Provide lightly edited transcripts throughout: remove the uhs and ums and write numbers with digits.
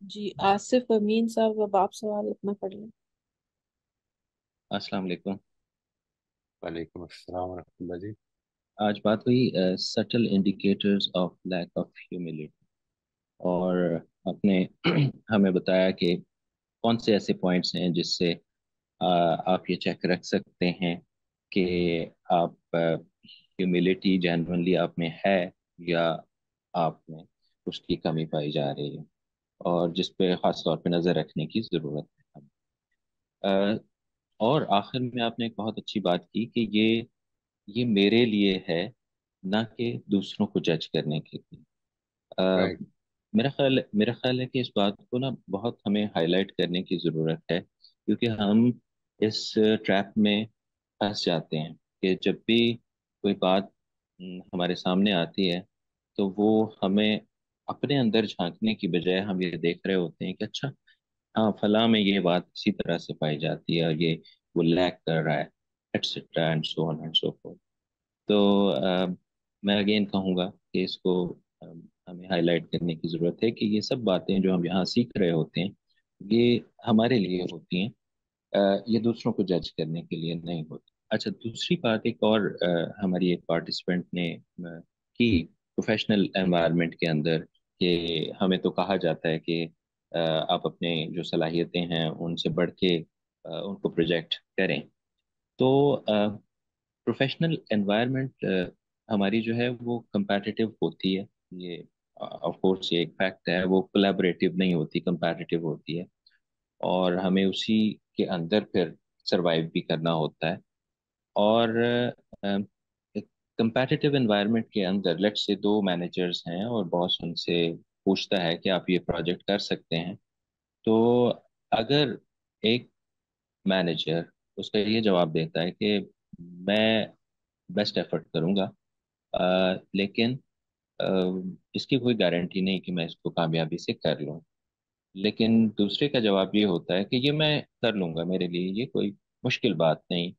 جی آصف امین صاحب، اب آپ سوال اپنا پڑھ لیں۔ السلام علیکم۔ وعلیکم السلام ورحمۃ اللہ جی۔ آج بات ہوئی still indicators of lack of humility, اور آپ نے ہمیں بتایا کہ کون سے ایسے پوائنٹس ہیں جس سے آپ یہ چیک رکھ سکتے ہیں کہ آپ ہیوملٹی جینونلی آپ میں ہے یا آپ میں اس کی کمی پائی جا رہی ہے، اور جس پہ خاص طور پہ نظر رکھنے کی ضرورت ہے۔ اور آخر میں آپ نے ایک بہت اچھی بات کی کہ یہ میرے لیے ہے، نہ کہ دوسروں کو جج کرنے کے لیے۔ آ، رائٹ۔ میرا خیال ہے کہ اس بات کو نا بہت ہمیں ہائی لائٹ کرنے کی ضرورت ہے، کیونکہ ہم اس ٹریپ میں پھنس جاتے ہیں کہ جب بھی کوئی بات ہمارے سامنے آتی ہے تو وہ ہمیں اپنے اندر جھانکنے کی بجائے ہم یہ دیکھ رہے ہوتے ہیں کہ اچھا، ہاں فلاں میں یہ بات اسی طرح سے پائی جاتی ہے، اور یہ وہ لیک کر رہا ہے، etcetera and so on and so forth. تو میں اگین کہوں گا کہ اس کو ہمیں ہائی لائٹ کرنے کی ضرورت ہے کہ یہ سب باتیں جو ہم یہاں سیکھ رہے ہوتے ہیں یہ ہمارے لیے ہوتی ہیں، یہ دوسروں کو جج کرنے کے لیے نہیں ہوتی۔ اچھا، دوسری بات ایک اور ہماری ایک پارٹیسپینٹ نے کی پروفیشنل انوائرمنٹ کے اندر، کہ ہمیں تو کہا جاتا ہے کہ آپ اپنے جو صلاحیتیں ہیں ان سے بڑھ کے ان کو پروجیکٹ کریں۔ تو پروفیشنل انوائرمنٹ ہماری جو ہے وہ کمپیٹیٹیو ہوتی ہے، یہ آف کورس یہ ایک فیکٹ ہے، وہ کولیبریٹیو نہیں ہوتی، کمپیٹیٹیو ہوتی ہے، اور ہمیں اسی کے اندر پھر سروائیو بھی کرنا ہوتا ہے۔ اور کمپیٹیٹیو انوائرمنٹ کے اندر لیٹ سے دو مینیجرز ہیں اور باس ان سے پوچھتا ہے کہ آپ یہ پروجیکٹ کر سکتے ہیں، تو اگر ایک مینیجر اس کا یہ جواب دیتا ہے کہ میں بیسٹ ایفرٹ کروں گا، لیکن آ، اس کی کوئی گارنٹی نہیں کہ میں اس کو کامیابی سے کر لوں، لیکن دوسرے کا جواب یہ ہوتا ہے کہ یہ میں کر لوں گا، میرے لیے یہ کوئی مشکل بات نہیں۔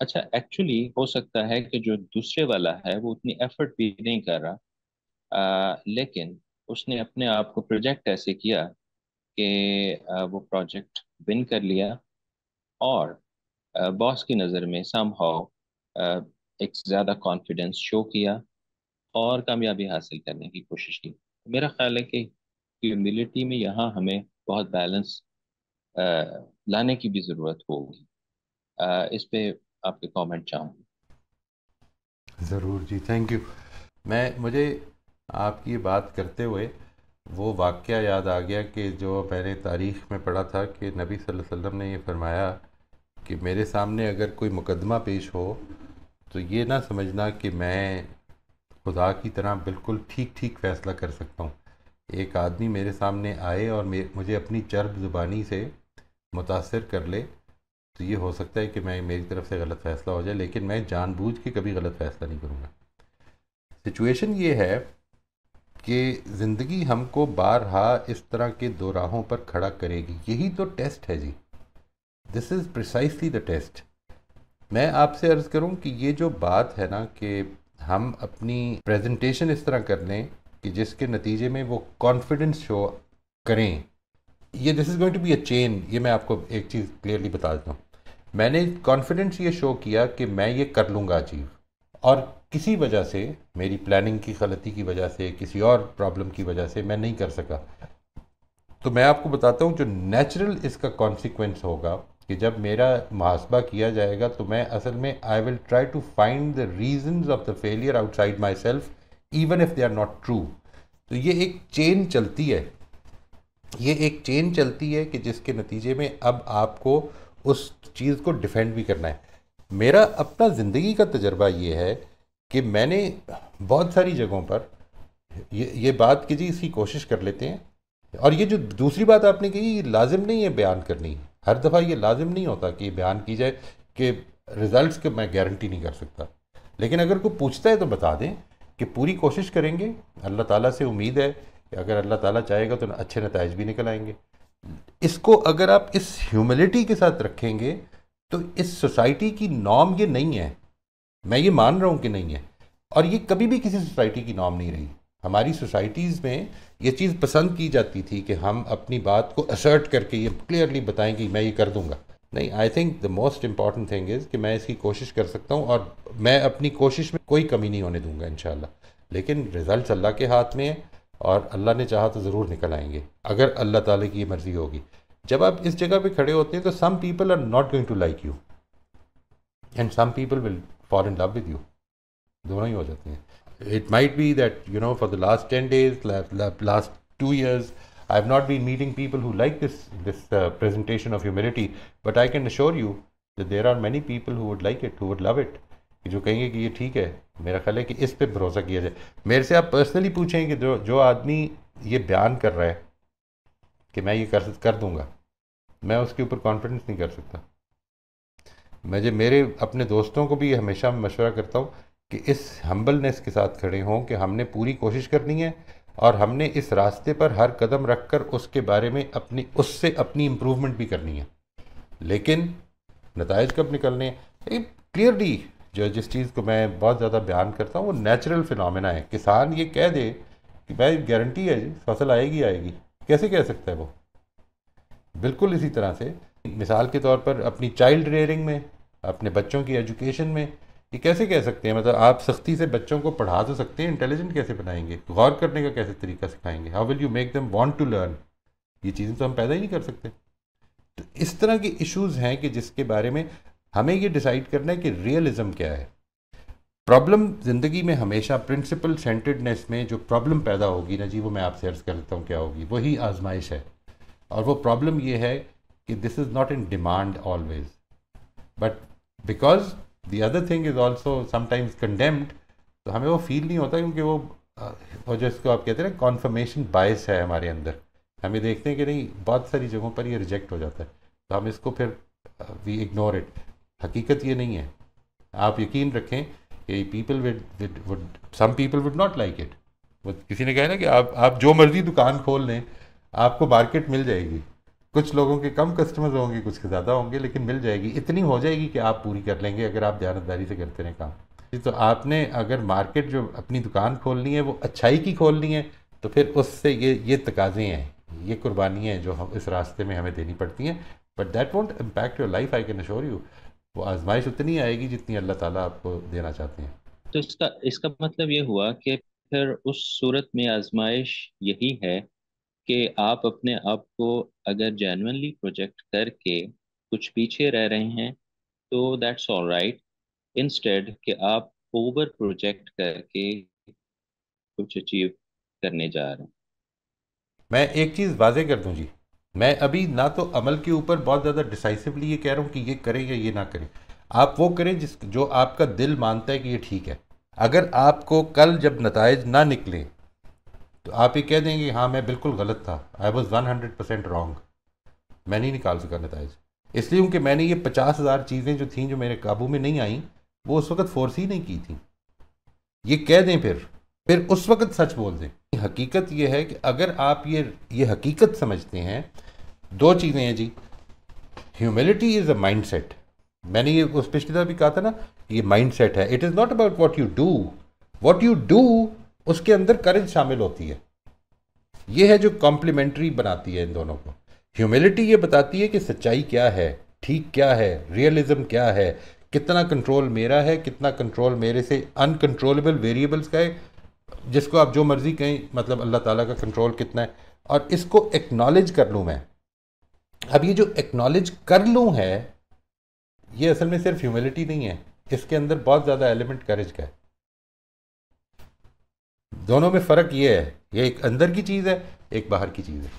اچھا، ایکچولی ہو سکتا ہے کہ جو دوسرے والا ہے وہ اتنی ایفرٹ بھی نہیں کر رہا، لیکن اس نے اپنے آپ کو پروجیکٹ ایسے کیا کہ وہ پروجیکٹ ون کر لیا، اور باس کی نظر میں سم ہاؤ ایک زیادہ کانفیڈنس شو کیا اور کامیابی حاصل کرنے کی کوشش کی۔ میرا خیال ہے کہ ہیوملٹی میں یہاں ہمیں بہت بیلنس لانے کی بھی ضرورت ہوگی۔ اس پہ آپ کے کامنٹ چاہوں گی۔ ضرور جی، تھینک یو۔ مجھے آپ کی یہ بات کرتے ہوئے وہ واقعہ یاد آ گیا کہ جو میں نے تاریخ میں پڑھا تھا کہ نبی صلی اللہ علیہ وسلم نے یہ فرمایا کہ میرے سامنے اگر کوئی مقدمہ پیش ہو تو یہ نہ سمجھنا کہ میں خدا کی طرح بالکل ٹھیک ٹھیک فیصلہ کر سکتا ہوں۔ ایک آدمی میرے سامنے آئے اور مجھے اپنی چرب زبانی سے متاثر کر لے تو یہ ہو سکتا ہے کہ میری طرف سے غلط فیصلہ ہو جائے، لیکن میں جان بوجھ کے کبھی غلط فیصلہ نہیں کروں گا۔ سچویشن یہ ہے کہ زندگی ہم کو بارہا اس طرح کے دو راہوں پر کھڑا کرے گی، یہی تو ٹیسٹ ہے جی۔ دس از پریسائسلی دا ٹیسٹ۔ میں آپ سے عرض کروں کہ یہ جو بات ہے نا کہ ہم اپنی پریزنٹیشن اس طرح کر لیں کہ جس کے نتیجے میں وہ کانفیڈنس شو کریں، یہ دس از گوئنگ ٹو بی اے چین۔ یہ میں آپ کو ایک چیز کلیئرلی بتا دیتا ہوں، میں نے کانفیڈنس یہ شو کیا کہ میں یہ کر لوں گا اچیو، اور کسی وجہ سے میری پلاننگ کی غلطی کی وجہ سے، کسی اور پرابلم کی وجہ سے میں نہیں کر سکا، تو میں آپ کو بتاتا ہوں جو نیچرل اس کا کانسیکوینس ہوگا کہ جب میرا محاسبہ کیا جائے گا تو میں اصل میں I will try to find the reasons of the failure outside myself even if they are not true. تو یہ ایک چین چلتی ہے، یہ ایک چین چلتی ہے کہ جس کے نتیجے میں اب آپ کو اس چیز کو ڈیفینڈ بھی کرنا ہے۔ میرا اپنا زندگی کا تجربہ یہ ہے کہ میں نے بہت ساری جگہوں پر یہ بات کہ جی اس کی کوشش کر لیتے ہیں، اور یہ جو دوسری بات آپ نے کہی یہ لازم نہیں ہے بیان کرنی، ہر دفعہ یہ لازم نہیں ہوتا کہ یہ بیان کی جائے کہ رزلٹس کے میں گارنٹی نہیں کر سکتا، لیکن اگر کوئی پوچھتا ہے تو بتا دیں کہ پوری کوشش کریں گے، اللہ تعالیٰ سے امید ہے کہ اگر اللہ تعالیٰ چاہے گا تو اچھے نتائج بھی نکل آئیں گے۔ اس کو اگر آپ اس ہیوملٹی کے ساتھ رکھیں گے تو اس سوسائٹی کی نارم یہ نہیں ہے، میں یہ مان رہا ہوں کہ نہیں ہے، اور یہ کبھی بھی کسی سوسائٹی کی نارم نہیں رہی۔ ہماری سوسائٹیز میں یہ چیز پسند کی جاتی تھی کہ ہم اپنی بات کو اسرٹ کر کے یہ کلیئرلی بتائیں کہ میں یہ کر دوں گا. نہیں, I think the most important thing is کہ میں اس کی کوشش کر سکتا ہوں اور میں اپنی کوشش میں کوئی کمی نہیں ہونے دوں گا انشاءاللہ. لیکن رزلٹس اللہ کے ہاتھ میں ہیں اور اللہ نے چاہا تو ضرور نکل آئیں گے اگر اللہ تعالیٰ کی یہ مرضی ہوگی. جب آپ اس جگہ پہ کھڑے ہوتے ہیں تو some people are not going to like you and some people will fall in love with you. دونوں ہی ہو جاتے ہیں. It might be that you know for the last 10 days, last 2 years, I have not been meeting people who like this presentation of humility, but I can assure you that there are many people who would like it, who would love it, جو کہیں گے کہ یہ ٹھیک ہے. میرا خیال ہے کہ اس پہ بھروسہ کیا جائے. میرے سے آپ پرسنلی پوچھیں کہ جو آدمی یہ بیان کر رہا ہے کہ میں یہ کر دوں گا, میں اس کے اوپر کانفیڈنس نہیں کر سکتا. میرے اپنے دوستوں کو بھی ہمیشہ مشورہ کرتا ہوں کہ اس ہمبلنس کے ساتھ کھڑے ہوں کہ ہم نے پوری کوشش کرنی ہے اور ہم نے اس راستے پر ہر قدم رکھ کر اس کے بارے میں اس سے اپنی امپروومنٹ بھی کرنی ہے. لیکن نتائج کب نکلنے ہیں کلیئرلی. جس چیز کو میں بہت زیادہ بیان کرتا ہوں وہ نیچرل فنومینا ہے. کسان یہ کہہ دے کہ بھائی گارنٹی ہے جی فصل آئے گی, کیسے کہہ سکتا ہے وہ؟ بالکل اسی طرح سے مثال کے طور پر اپنی چائلڈ ریئرنگ میں, اپنے بچوں کی ایجوکیشن میں یہ کیسے کہہ سکتے ہیں؟ مطلب آپ سختی سے بچوں کو پڑھا تو سکتے ہیں, انٹیلیجنٹ کیسے بنائیں گے؟ غور کرنے کا کیسے طریقہ سکھائیں گے؟ How will you make them want to learn? یہ چیزیں تو ہم پیدا ہی نہیں کر سکتے. تو اس طرح کے ایشوز ہیں کہ جس کے بارے میں ہمیں یہ ڈیسائیڈ کرنا ہے کہ ریئلزم کیا ہے. پرابلم زندگی میں ہمیشہ پرنسپل سینٹرڈنیس میں جو پرابلم پیدا ہوگی نا جی, وہ میں آپ سے عرض کر دیتا ہوں کیا ہوگی. وہی آزمائش ہے. اور وہ پرابلم یہ ہے کہ this is not in demand always, but because the other thing is also sometimes condemned, تو ہمیں وہ فیل نہیں ہوتا کیونکہ وہ جو اس کو آپ کہتے ہیں نا کانفرمیشن بائس ہے ہمارے اندر. ہمیں دیکھتے ہیں کہ نہیں بہت ساری جگہوں پر یہ ریجیکٹ ہو جاتا ہے تو ہم اس کو پھر وی اگنور اٹ. حقیقت یہ نہیں ہے. آپ یقین رکھیں کہ some people would not like it. کسی نے کہا نا کہ آپ جو مرضی دکان کھول لیں آپ کو مارکیٹ مل جائے گی. کچھ لوگوں کے کم کسٹمرز ہوں گے, کچھ کے زیادہ ہوں گے, لیکن مل جائے گی. اتنی ہو جائے گی کہ آپ پوری کر لیں گے اگر آپ دیانتداری سے کرتے رہیں کام. تو آپ نے اگر مارکیٹ جو اپنی دکان کھولنی ہے وہ اچھائی کی کھولنی ہے تو پھر اس سے یہ تقاضے ہیں, یہ قربانیاں ہیں جو اس راستے میں ہمیں دینی پڑتی ہیں. But that won't impact your life, I can assure you. وہ آزمائش اتنی آئے گی جتنی اللہ تعالیٰ آپ کو دینا چاہتے ہیں. تو اس کا مطلب یہ ہوا کہ پھر اس صورت میں آزمائش یہی ہے کہ آپ اپنے آپ کو اگر جینوئنلی پروجیکٹ کر کے کچھ پیچھے رہ رہے ہیں تو دیٹس آل رائٹ, انسٹیڈ کہ آپ اوور پروجیکٹ کر کے کچھ اچیو کرنے جا رہے ہیں. میں ایک چیز واضح کر دوں جی, میں ابھی نہ تو عمل کے اوپر بہت زیادہ ڈیسائسولی یہ کہہ رہا ہوں کہ یہ کریں یا یہ نہ کریں. آپ وہ کریں جو آپ کا دل مانتا ہے کہ یہ ٹھیک ہے. اگر آپ کو کل جب نتائج نہ نکلیں تو آپ یہ کہہ دیں گے ہاں میں بالکل غلط تھا, آئی واز 100% رانگ, میں نہیں نکال سکا نتائج, اس لیے کہ میں نے یہ 50,000 چیزیں جو تھیں جو میرے قابو میں نہیں آئیں وہ اس وقت فورس ہی نہیں کی تھیں. یہ کہہ دیں پھر اس وقت سچ بول دیں. حقیقت یہ ہے کہ اگر آپ یہ حقیقت سمجھتے ہیں, دو چیزیں ہیں جی. Humility is a mindset. میں نے یہ اس پچھلی دفعہ بھی کہا تھا نا, یہ مائنڈ سیٹ ہے. It is not about what you do, اس کے اندر کرج شامل ہوتی ہے. یہ ہے جو کمپلیمنٹری بناتی ہے ان دونوں کو. ہیوملٹی یہ بتاتی ہے کہ سچائی کیا ہے, ٹھیک کیا ہے, ریئلزم کیا ہے, کتنا کنٹرول میرا ہے, کتنا کنٹرول میرے سے انکنٹرولبل ویریبلس کا ہے, جس کو آپ جو مرضی کہیں, مطلب اللہ تعالیٰ کا کنٹرول کتنا ہے. اور اس کو ایکنالج کر لوں میں. اب یہ جو ایکنالج کر لوں ہے یہ اصل میں صرف ہیوملٹی نہیں ہے, اس کے اندر بہت زیادہ ایلیمنٹ کریج کا ہے. دونوں میں فرق یہ ہے, یہ ایک اندر کی چیز ہے, ایک باہر کی چیز ہے.